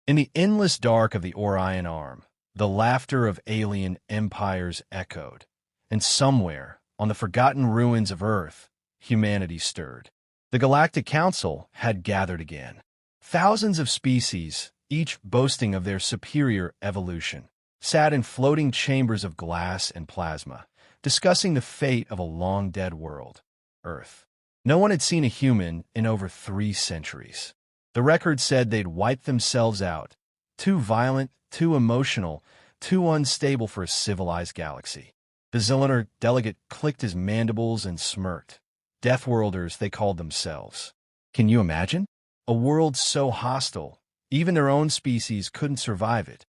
In the endless dark of the Orion Arm, the laughter of alien empires echoed, and somewhere, on the forgotten ruins of Earth, humanity stirred. The Galactic Council had gathered again. Thousands of species, each boasting of their superior evolution, sat in floating chambers of glass and plasma, discussing the fate of a long-dead world, Earth. No one had seen a human in over 3 centuries. The record said they'd wiped themselves out, too violent, too emotional, too unstable for a civilized galaxy. The Zilliner delegate clicked his mandibles and smirked. Deathworlders, they called themselves. Can you imagine? A world so hostile, even their own species couldn't survive it.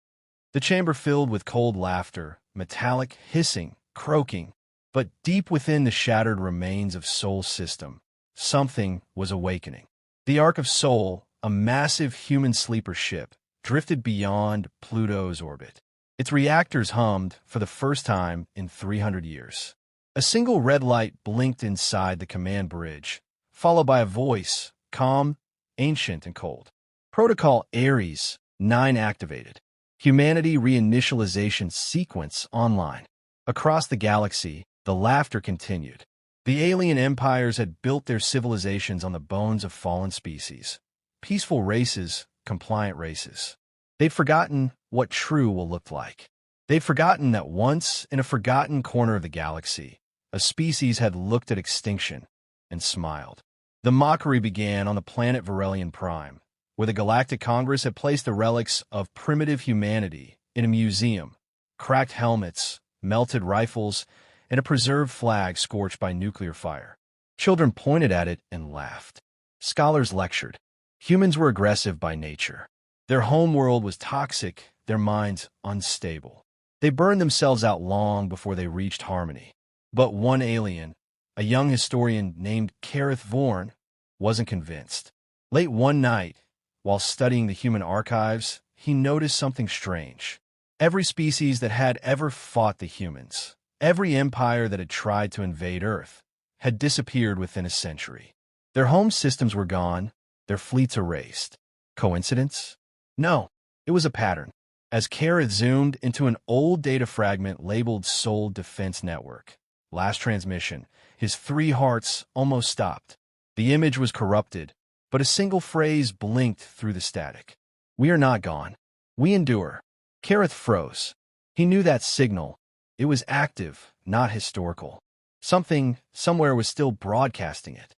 The chamber filled with cold laughter, metallic, hissing, croaking. But deep within the shattered remains of Sol's system, something was awakening. The Ark of Sol, a massive human sleeper ship, drifted beyond Pluto's orbit. Its reactors hummed for the first time in 300 years. A single red light blinked inside the command bridge, followed by a voice, calm, ancient, and cold. Protocol Ares 9 activated. Humanity reinitialization sequence online. Across the galaxy, the laughter continued. The alien empires had built their civilizations on the bones of fallen species. Peaceful races, compliant races. They'd forgotten what true will look like. They'd forgotten that once, in a forgotten corner of the galaxy, a species had looked at extinction and smiled. The mockery began on the planet Varelian Prime, where the Galactic Congress had placed the relics of primitive humanity in a museum, cracked helmets, melted rifles, and a preserved flag scorched by nuclear fire. Children pointed at it and laughed. Scholars lectured. Humans were aggressive by nature. Their homeworld was toxic, their minds unstable. They burned themselves out long before they reached harmony. But one alien, a young historian named Kareth Vorn, wasn't convinced. Late one night, while studying the human archives, he noticed something strange. Every species that had ever fought the humans, every empire that had tried to invade Earth, had disappeared within a century. Their home systems were gone, their fleets erased. Coincidence? No, it was a pattern. As Kareth zoomed into an old data fragment labeled Sol Defense Network, last transmission, his 3 hearts almost stopped. The image was corrupted, but a single phrase blinked through the static. We are not gone. We endure. Kareth froze. He knew that signal. It was active, not historical. Something, somewhere was still broadcasting it.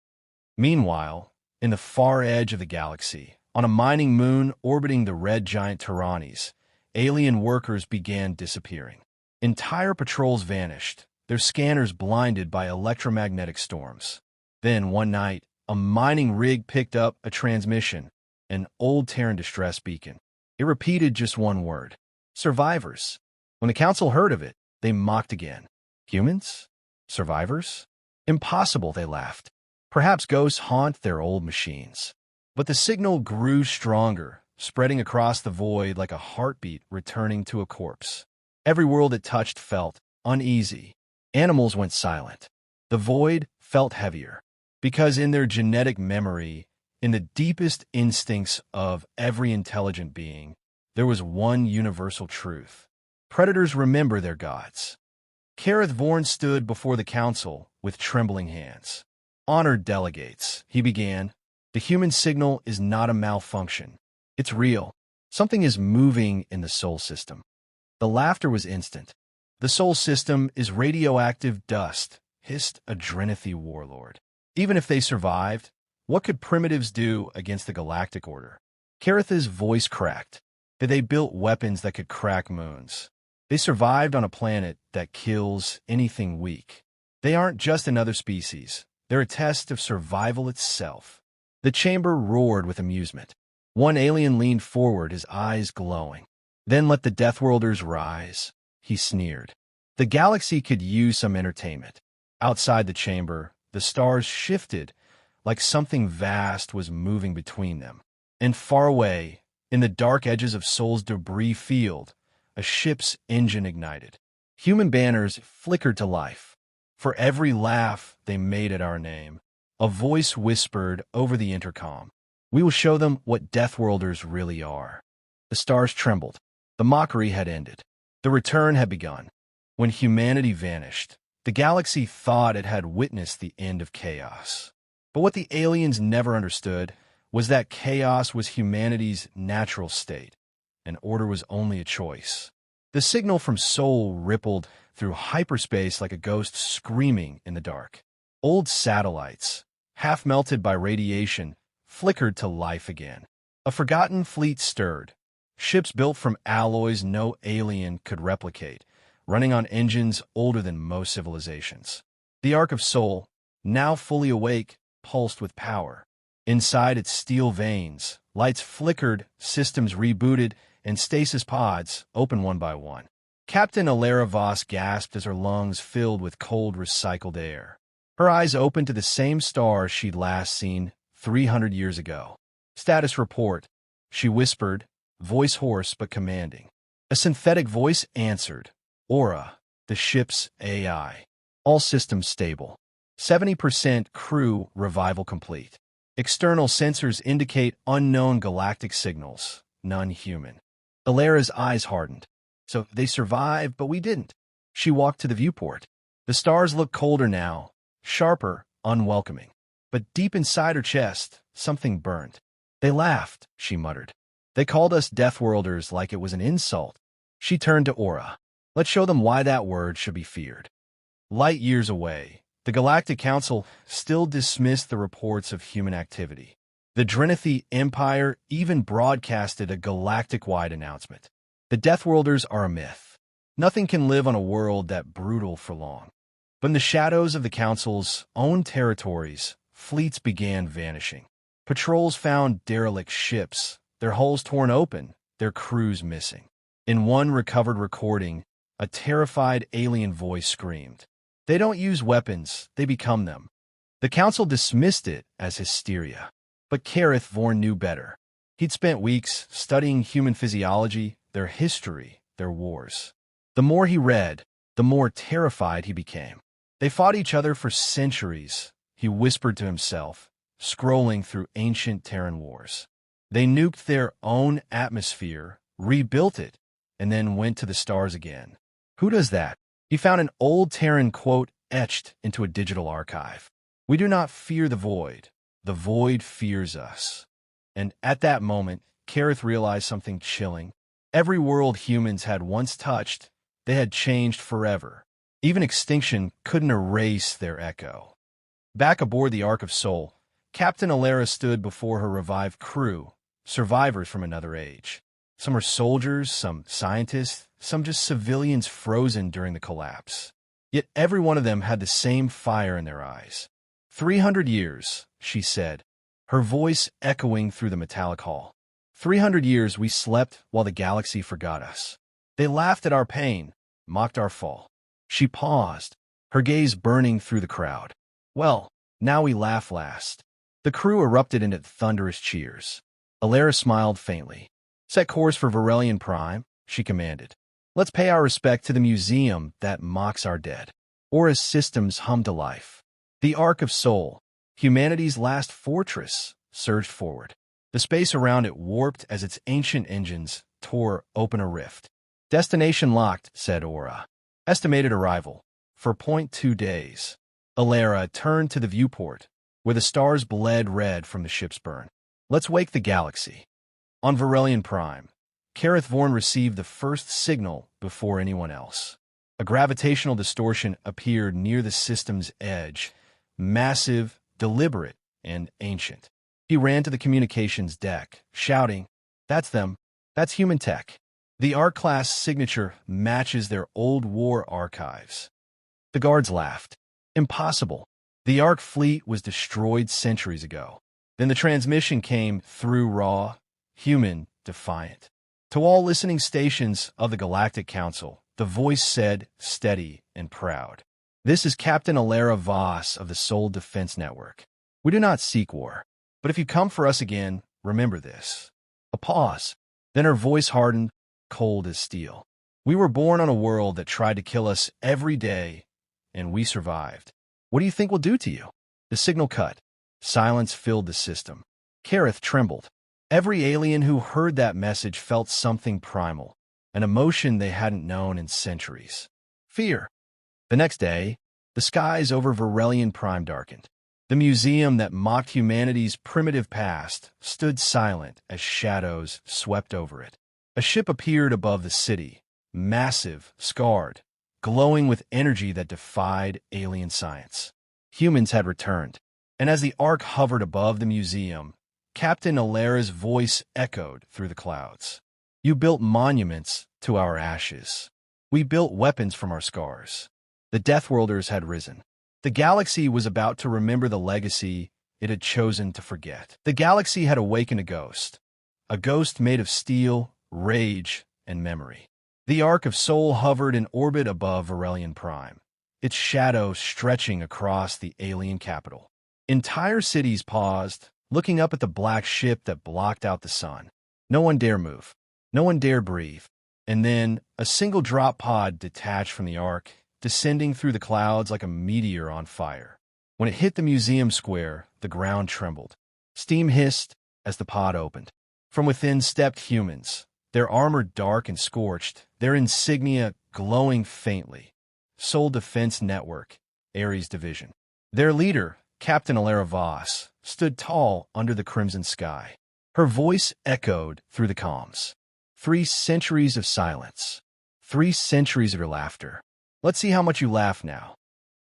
Meanwhile, in the far edge of the galaxy, on a mining moon orbiting the red giant Tyrannes, alien workers began disappearing. Entire patrols vanished, their scanners blinded by electromagnetic storms. Then, one night, a mining rig picked up a transmission, an old Terran distress beacon. It repeated just one word: survivors. When the council heard of it, they mocked again. Humans? Survivors? Impossible, they laughed. Perhaps ghosts haunt their old machines. But the signal grew stronger, spreading across the void like a heartbeat returning to a corpse. Every world it touched felt uneasy. Animals went silent. The void felt heavier, because in their genetic memory, in the deepest instincts of every intelligent being, there was one universal truth. Predators remember their gods. Kareth Vorn stood before the council with trembling hands. Honored delegates, he began. The human signal is not a malfunction. It's real. Something is moving in the Sol system. The laughter was instant. The Sol system is radioactive dust, hissed a Drenithy warlord. Even if they survived, what could primitives do against the galactic order? Kareth's voice cracked. They built weapons that could crack moons. They survived on a planet that kills anything weak. They aren't just another species. They're a test of survival itself. The chamber roared with amusement. One alien leaned forward, his eyes glowing. Then let the Deathworlders rise, he sneered. The galaxy could use some entertainment. Outside the chamber, the stars shifted, like something vast was moving between them. And far away, in the dark edges of Sol's debris field, a ship's engine ignited. Human banners flickered to life. For every laugh they made at our name, a voice whispered over the intercom, "We will show them what Deathworlders really are." The stars trembled. The mockery had ended. The return had begun. When humanity vanished, the galaxy thought it had witnessed the end of chaos. But what the aliens never understood was that chaos was humanity's natural state, and order was only a choice. The signal from Sol rippled through hyperspace like a ghost screaming in the dark. Old satellites, half melted by radiation, flickered to life again. A forgotten fleet stirred, ships built from alloys no alien could replicate, running on engines older than most civilizations. The Ark of Sol, now fully awake, pulsed with power. Inside its steel veins, lights flickered, systems rebooted, and stasis pods opened one by one. Captain Alara Voss gasped as her lungs filled with cold, recycled air. Her eyes opened to the same stars she'd last seen 300 years ago. "Status report," she whispered, voice hoarse but commanding. A synthetic voice answered. "Aura, the ship's AI. All systems stable. 70% crew revival complete. External sensors indicate unknown galactic signals, none human." Alara's eyes hardened. "So they survived, but we didn't." She walked to the viewport. The stars looked colder now, sharper, unwelcoming. But deep inside her chest, something burned. "They laughed," she muttered. "They called us Deathworlders like it was an insult." She turned to Aura. "Let's show them why that word should be feared." Light years away, the Galactic Council still dismissed the reports of human activity. The Drenithi Empire even broadcasted a galactic-wide announcement. The Deathworlders are a myth. Nothing can live on a world that brutal for long. But in the shadows of the Council's own territories, fleets began vanishing. Patrols found derelict ships, their hulls torn open, their crews missing. In one recovered recording, a terrified alien voice screamed, "They don't use weapons, they become them." The Council dismissed it as hysteria. But Kareth Vorn knew better. He'd spent weeks studying human physiology, their history, their wars. The more he read, the more terrified he became. They fought each other for centuries, he whispered to himself, scrolling through ancient Terran wars. They nuked their own atmosphere, rebuilt it, and then went to the stars again. Who does that? He found an old Terran quote etched into a digital archive. "We do not fear the void fears us." And at that moment, Kareth realized something chilling. Every world humans had once touched, they had changed forever. Even extinction couldn't erase their echo. Back aboard the Ark of Sol, Captain Alara stood before her revived crew, survivors from another age. Some were soldiers, some scientists, some just civilians frozen during the collapse. Yet every one of them had the same fire in their eyes. 300 years, she said, her voice echoing through the metallic hall. 300 years we slept while the galaxy forgot us. They laughed at our pain, mocked our fall. She paused, her gaze burning through the crowd. Well, now we laugh last. The crew erupted into thunderous cheers. Alara smiled faintly. Set course for Varelian Prime, she commanded. Let's pay our respect to the museum that mocks our dead. Aura's systems hummed to life. The Ark of Sol, humanity's last fortress, surged forward. The space around it warped as its ancient engines tore open a rift. Destination locked, said Aura. Estimated arrival, for 0.2 days. Alara turned to the viewport, where the stars bled red from the ship's burn. Let's wake the galaxy. On Varelian Prime, Kareth Vorn received the first signal before anyone else. A gravitational distortion appeared near the system's edge, massive, deliberate, and ancient. He ran to the communications deck, shouting, That's them. That's human tech. The R-class signature matches their old war archives. The guards laughed. Impossible. The Ark fleet was destroyed centuries ago. Then the transmission came through raw, human, defiant. To all listening stations of the Galactic Council, the voice said, steady and proud. This is Captain Alara Voss of the Sol Defense Network. We do not seek war. But if you come for us again, remember this. A pause. Then her voice hardened, cold as steel. We were born on a world that tried to kill us every day, and we survived. What do you think we'll do to you? The signal cut. Silence filled the system. Kareth trembled. Every alien who heard that message felt something primal, an emotion they hadn't known in centuries. Fear. The next day, the skies over Varelian Prime darkened. The museum that mocked humanity's primitive past stood silent as shadows swept over it. A ship appeared above the city, massive, scarred, glowing with energy that defied alien science. Humans had returned, and as the Ark hovered above the museum, Captain Alera's voice echoed through the clouds. You built monuments to our ashes. We built weapons from our scars. The Deathworlders had risen. The galaxy was about to remember the legacy it had chosen to forget. The galaxy had awakened a ghost made of steel, rage, and memory. The Ark of Soul hovered in orbit above Varelian Prime, its shadow stretching across the alien capital. Entire cities paused, looking up at the black ship that blocked out the sun. No one dare move. No one dared breathe. And then a single drop pod detached from the Ark, descending through the clouds like a meteor on fire. When it hit the museum square, the ground trembled. Steam hissed as the pod opened. From within stepped humans, their armor dark and scorched, their insignia glowing faintly. Soul Defense Network, Ares Division. Their leader, Captain Alera Voss, stood tall under the crimson sky. Her voice echoed through the comms. 3 centuries of silence. 3 centuries of your laughter. Let's see how much you laugh now.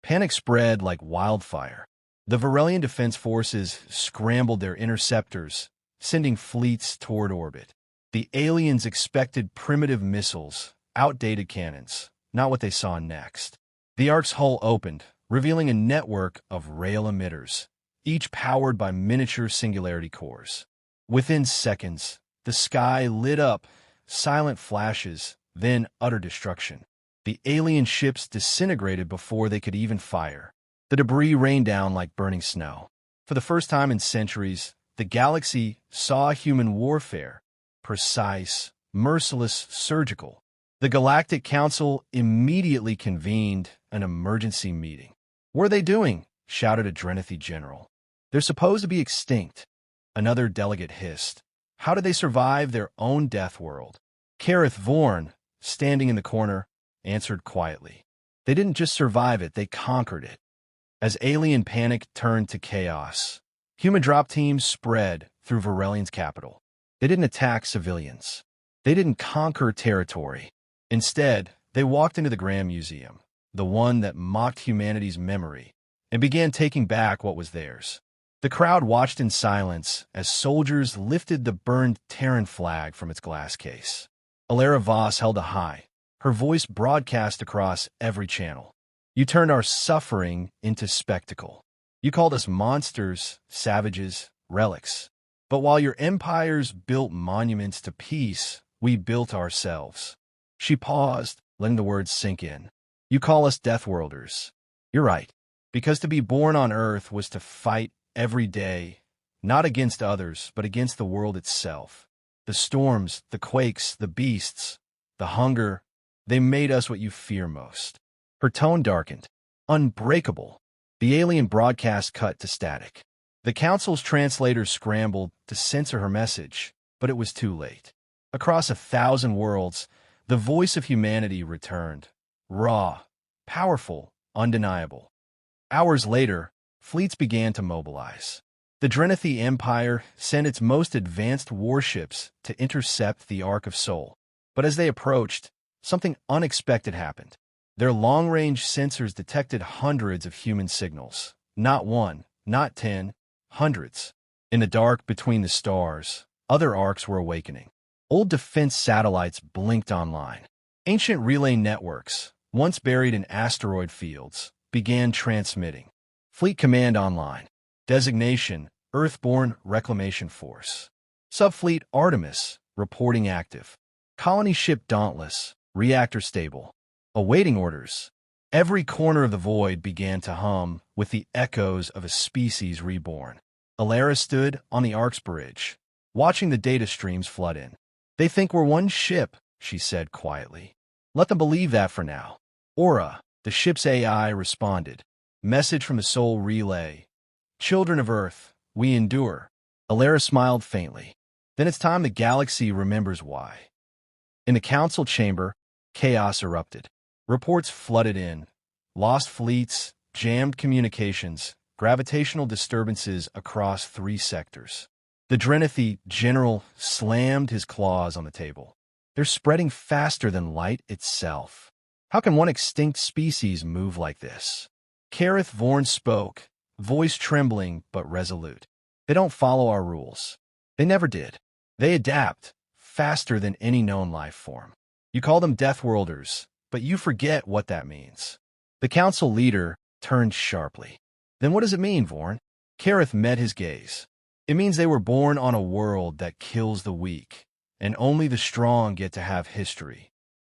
Panic spread like wildfire. The Varelian Defense Forces scrambled their interceptors, sending fleets toward orbit. The aliens expected primitive missiles, outdated cannons, not what they saw next. The Ark's hull opened, revealing a network of rail emitters, each powered by miniature singularity cores. Within seconds, the sky lit up, silent flashes, then utter destruction. The alien ships disintegrated before they could even fire. The debris rained down like burning snow. For the first time in centuries, the galaxy saw human warfare, precise, merciless, surgical. The Galactic Council immediately convened an emergency meeting. "What are they doing?" shouted a Drenethi general. "They're supposed to be extinct." Another delegate hissed. "How did they survive their own death world?" Kareth Vorn, standing in the corner, answered quietly. "They didn't just survive it, they conquered it." As alien panic turned to chaos, human drop teams spread through Varelian's capital. They didn't attack civilians. They didn't conquer territory. Instead, they walked into the Grand Museum, the one that mocked humanity's memory, and began taking back what was theirs. The crowd watched in silence as soldiers lifted the burned Terran flag from its glass case. Alera Voss held it high, her voice broadcast across every channel. "You turned our suffering into spectacle. You called us monsters, savages, relics. But while your empires built monuments to peace, we built ourselves." She paused, letting the words sink in. "You call us Deathworlders. You're right, because to be born on Earth was to fight every day, not against others, but against the world itself. The storms, the quakes, the beasts, the hunger, they made us what you fear most." Her tone darkened. "Unbreakable." The alien broadcast cut to static. The Council's translators scrambled to censor her message, but it was too late. Across 1,000 worlds, the voice of humanity returned. Raw, powerful, undeniable. Hours later, fleets began to mobilize. The Drenethi Empire sent its most advanced warships to intercept the Ark of Soul. But as they approached, something unexpected happened. Their long-range sensors detected hundreds of human signals. Not one, not 10, hundreds. In the dark between the stars, other arcs were awakening. Old defense satellites blinked online. Ancient relay networks, once buried in asteroid fields, began transmitting. Fleet Command online. Designation, Earthborne Reclamation Force. Subfleet Artemis, reporting active. Colony ship Dauntless, reactor stable. Awaiting orders. Every corner of the void began to hum with the echoes of a species reborn. Alera stood on the Ark's bridge, watching the data streams flood in. "They think we're one ship," she said quietly. "Let them believe that for now." Aura, the ship's AI, responded. Message from the Soul Relay. "Children of Earth, we endure." Alera smiled faintly. Then it's time the galaxy remembers why. In the council chamber, chaos erupted. Reports flooded in. Lost fleets, jammed communications, gravitational disturbances across 3 sectors. The Drenethi general slammed his claws on the table. They're spreading faster than light itself. How can one extinct species move like this? Kareth Vorn spoke, voice trembling but resolute. They don't follow our rules. They never did. They adapt, faster than any known life form. You call them Deathworlders, but you forget what that means. The council leader turned sharply. Then what does it mean, Vorn? Kareth met his gaze. It means they were born on a world that kills the weak, and only the strong get to have history.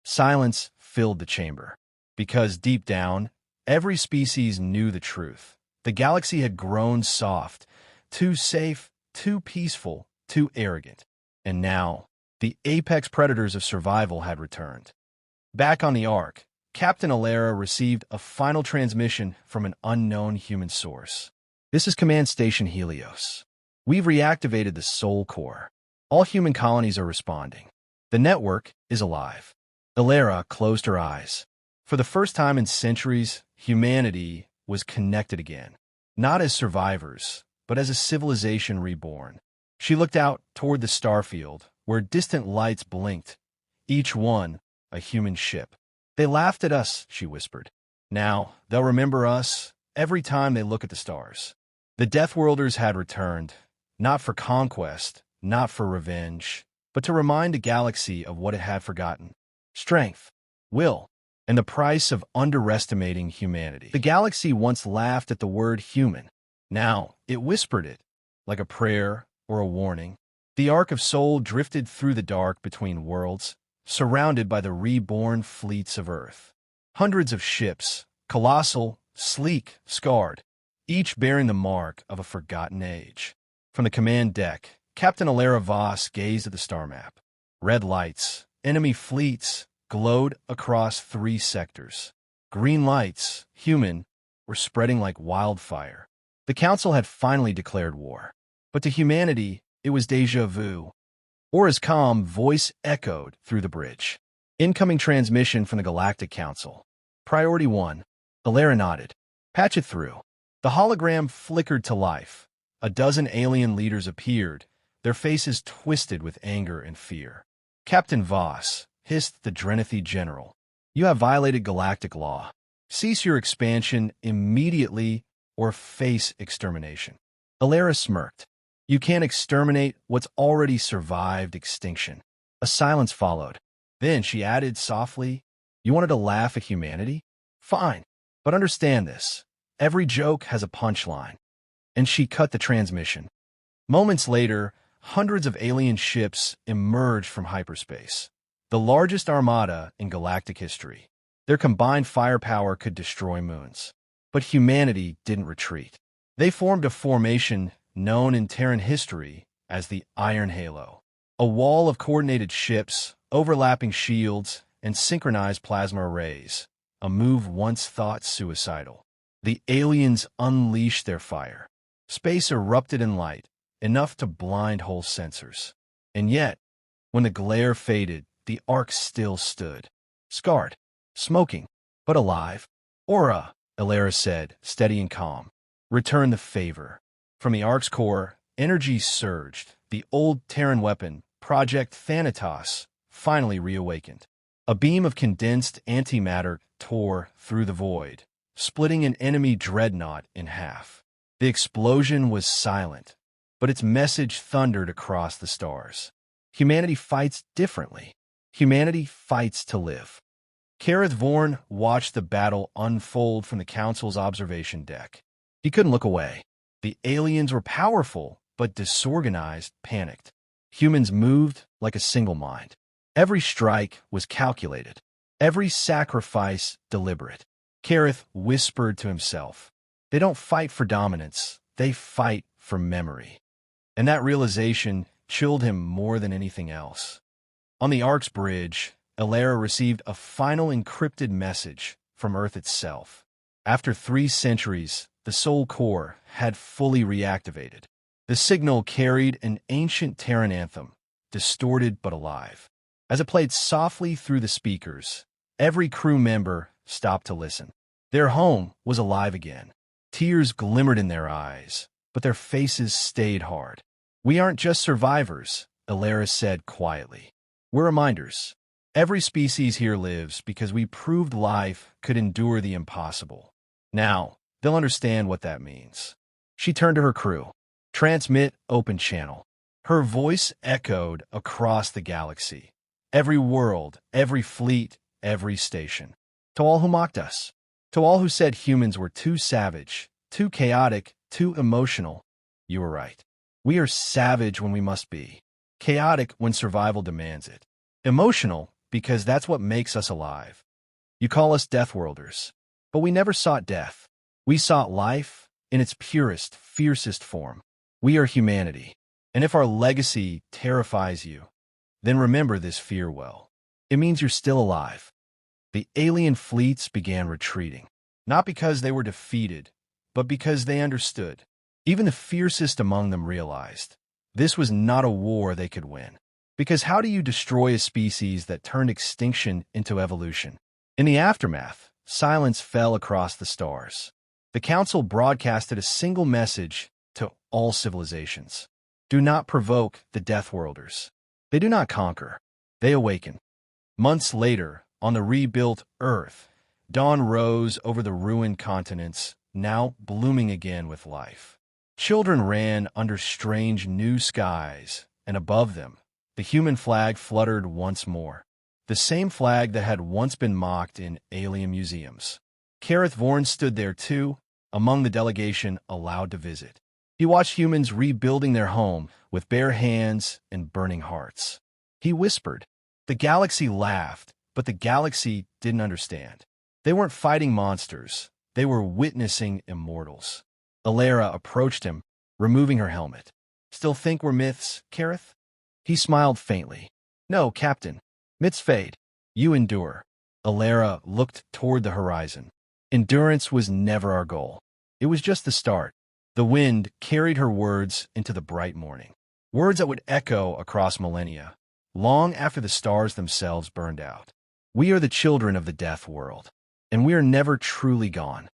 Silence filled the chamber. Because deep down, every species knew the truth. The galaxy had grown soft, too safe, too peaceful, too arrogant. And now, the apex predators of survival had returned. Back on the Ark, Captain Alara received a final transmission from an unknown human source. This is Command Station Helios. We've reactivated the Soul Core. All human colonies are responding. The network is alive. Alara closed her eyes. For the first time in centuries, humanity was connected again. Not as survivors, but as a civilization reborn. She looked out toward the starfield, where distant lights blinked, each one a human ship. They laughed at us, she whispered. Now, they'll remember us every time they look at the stars. The Deathworlders had returned, not for conquest, not for revenge, but to remind the galaxy of what it had forgotten. Strength, will, and the price of underestimating humanity. The galaxy once laughed at the word human. Now, it whispered it, like a prayer or a warning. The Ark of Soul drifted through the dark between worlds, surrounded by the reborn fleets of Earth. Hundreds of ships, colossal, sleek, scarred, each bearing the mark of a forgotten age. From the command deck, Captain Alara Voss gazed at the star map. Red lights, enemy fleets, glowed across 3 sectors. Green lights, human, were spreading like wildfire. The Council had finally declared war. But to humanity, it was déjà vu. Aura's calm voice echoed through the bridge. Incoming transmission from the Galactic Council. Priority 1. Alara nodded. Patch it through. The hologram flickered to life. A dozen alien leaders appeared, their faces twisted with anger and fear. Captain Voss, hissed the Drenethi general. You have violated galactic law. Cease your expansion immediately or face extermination. Alara smirked. You can't exterminate what's already survived extinction. A silence followed. Then she added softly, You wanted to laugh at humanity? Fine, but understand this. Every joke has a punchline. And she cut the transmission. Moments later, hundreds of alien ships emerged from hyperspace. The largest armada in galactic history. Their combined firepower could destroy moons. But humanity didn't retreat. They formed a formation known in Terran history as the Iron Halo. A wall of coordinated ships, overlapping shields, and synchronized plasma arrays. A move once thought suicidal. The aliens unleashed their fire. Space erupted in light, enough to blind whole sensors. And yet, when the glare faded, the Ark still stood. Scarred, smoking, but alive. Aura, Alara said, steady and calm. Return the favor. From the Ark's core, energy surged. The old Terran weapon, Project Thanatos, finally reawakened. A beam of condensed antimatter tore through the void, splitting an enemy dreadnought in half. The explosion was silent, but its message thundered across the stars. Humanity fights differently. Humanity fights to live. Kareth Vorn watched the battle unfold from the Council's observation deck. He couldn't look away. The aliens were powerful, but disorganized, panicked. Humans moved like a single mind. Every strike was calculated. Every sacrifice deliberate. Kareth whispered to himself, They don't fight for dominance, they fight for memory. And that realization chilled him more than anything else. On the Ark's bridge, Alara received a final encrypted message from Earth itself. After 3 centuries, the Soul Core had fully reactivated. The signal carried an ancient Terran anthem, distorted but alive. As it played softly through the speakers, every crew member stopped to listen. Their home was alive again. Tears glimmered in their eyes, but their faces stayed hard. "We aren't just survivors," Alara said quietly. "We're reminders. Every species here lives because we proved life could endure the impossible. Now, they'll understand what that means." She turned to her crew. "Transmit open channel." Her voice echoed across the galaxy. Every world, every fleet, every station. "To all who mocked us, to all who said humans were too savage, too chaotic, too emotional, you were right. We are savage when we must be, chaotic when survival demands it, emotional because that's what makes us alive. You call us Deathworlders, but we never sought death. We sought life in its purest, fiercest form. We are humanity, and if our legacy terrifies you, then remember this fear well. It means you're still alive." The alien fleets began retreating, not because they were defeated, but because they understood. Even the fiercest among them realized this was not a war they could win. Because how do you destroy a species that turned extinction into evolution? In the aftermath, silence fell across the stars. The Council broadcasted a single message to all civilizations. Do not provoke the Deathworlders. They do not conquer. They awaken. Months later, on the rebuilt Earth, dawn rose over the ruined continents, now blooming again with life. Children ran under strange new skies, and above them, the human flag fluttered once more. The same flag that had once been mocked in alien museums. Kareth Vorn stood there too, among the delegation allowed to visit. He watched humans rebuilding their home with bare hands and burning hearts. He whispered. The galaxy laughed, but the galaxy didn't understand. They weren't fighting monsters. They were witnessing immortals. Alara approached him, removing her helmet. "Still think we're myths, Kareth?" He smiled faintly. "No, Captain. Myths fade. You endure." Alara looked toward the horizon. Endurance was never our goal. It was just the start. The wind carried her words into the bright morning. Words that would echo across millennia, long after the stars themselves burned out. We are the children of the death world, and we are never truly gone.